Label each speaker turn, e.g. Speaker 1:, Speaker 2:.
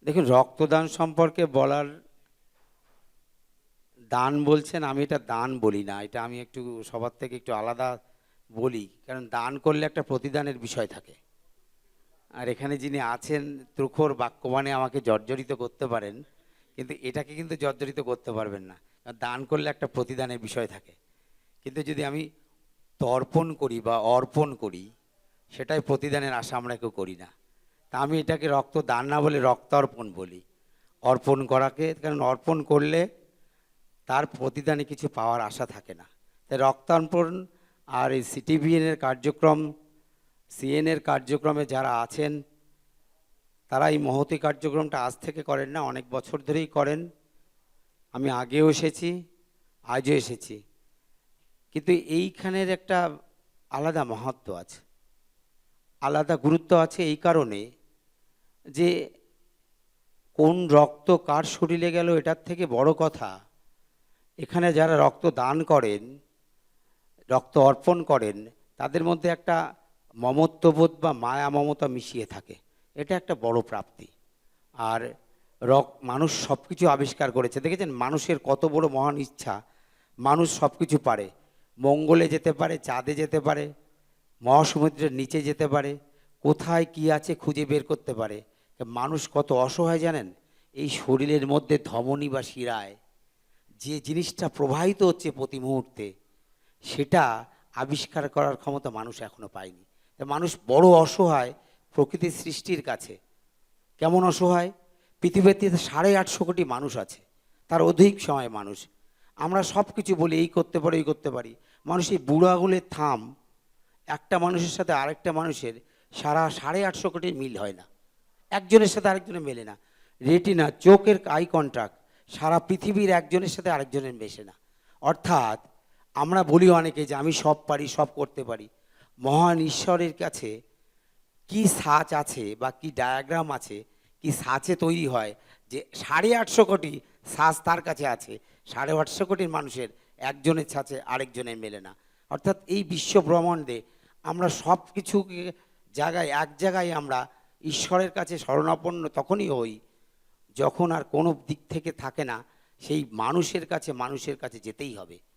Speaker 1: দেখুন, রক্তদান সম্পর্কে বলার, দান বলছেন, আমি এটা দান বলি না, এটা আমি একটু সবার থেকে একটু আলাদা বলি। কারণ দান করলে একটা প্রতিদানের বিষয় থাকে। আর এখানে যিনি আছেন তুখোড় বাক্যবাণে আমাকে জর্জরিত করতে পারেন, কিন্তু এটাকে কিন্তু জর্জরিত করতে পারবেন না। কারণ দান করলে একটা প্রতিদানের বিষয় থাকে। কিন্তু যদি আমি তর্পণ করি বা অর্পণ করি, সেটাই প্রতিদানের আশা আমরা কেউ করি না। তা আমি এটাকে রক্ত দান না বলে রক্তার্পণ বলি। অর্পণ করাকে, কারণ অর্পণ করলে তার প্রতিদানে কিছু পাওয়ার আশা থাকে না। তাই রক্তার্পণ আর এই সিটিবিএনের কার্যক্রম, সিএনের কার্যক্রমে যারা আছেন, তারা এই মহতী কার্যক্রমটা আজ থেকে করেন না, অনেক বছর ধরেই করেন। আমি আগেও এসেছি, আজও এসেছি। কিন্তু এইখানের একটা আলাদা মাহাত্ম্য আছে, আলাদা গুরুত্ব আছে এই কারণে যে কোন রক্ত কার শরীরে গেল এটার থেকে বড় কথা, এখানে যারা রক্ত দান করেন, রক্ত অর্পণ করেন, তাদের মধ্যে একটা মমত্ববোধ বা মায়া মমতা মিশিয়ে থাকে। এটা একটা বড় প্রাপ্তি। আর মানুষ সব কিছু আবিষ্কার করেছে, দেখেছেন মানুষের কত বড় মহান ইচ্ছা। মানুষ সব কিছু পারে, মঙ্গলে যেতে পারে, চাঁদে যেতে পারে, মহাসমুদ্রের নিচে যেতে পারে, কোথায় কি আছে খুঁজে বের করতে পারে। মানুষ কত অসহায় জানেন? এই শরীরের মধ্যে ধমনী বা শিরায় যে জিনিসটা প্রবাহিত হচ্ছে প্রতি মুহূর্তে, সেটা আবিষ্কার করার ক্ষমতা মানুষ এখনো পায়নি। মানুষ বড় অসহায় প্রকৃতির সৃষ্টির কাছে। কেমন অসহায়? পৃথিবীতে 850 কোটি মানুষ আছে, তার অধিক সময় মানুষ। আমরা সব কিছু বলি, এই করতে পারি, এই করতে পারি। মানুষ এই বুড়ো আঙুলের থাম, একটা মানুষের সাথে আরেকটা মানুষের সারা 850 কোটির মিল হয় না, একজনের সাথে আরেকজনের মেলে না। রেটিনা, চোখের আই কন্ট্যাক্ট সারা পৃথিবীর একজনের সাথে আরেকজনের মেশে না। অর্থাৎ আমরা বলি অনেকে যে আমি সব পারি, সব করতে পারি। মহান ঈশ্বরের কাছে কি সাচ আছে বা কি ডায়াগ্রাম আছে, কি সাচে তৈরি হয় যে 850 কোটি সাচ তার কাছে আছে, 850 কোটির মানুষের একজনের ছাঁচে আরেকজনের মেলে না। অর্থাৎ এই বিশ্ব ব্রহ্মাণ্ডে আমরা সব কিছু জায়গায়, এক জায়গায় আমরা ঈশ্বরের কাছে শরণাপন্ন তখনই হই যখন আর কোনো দিক থেকে থাকে না, সেই মানুষের কাছে যেতেই হবে।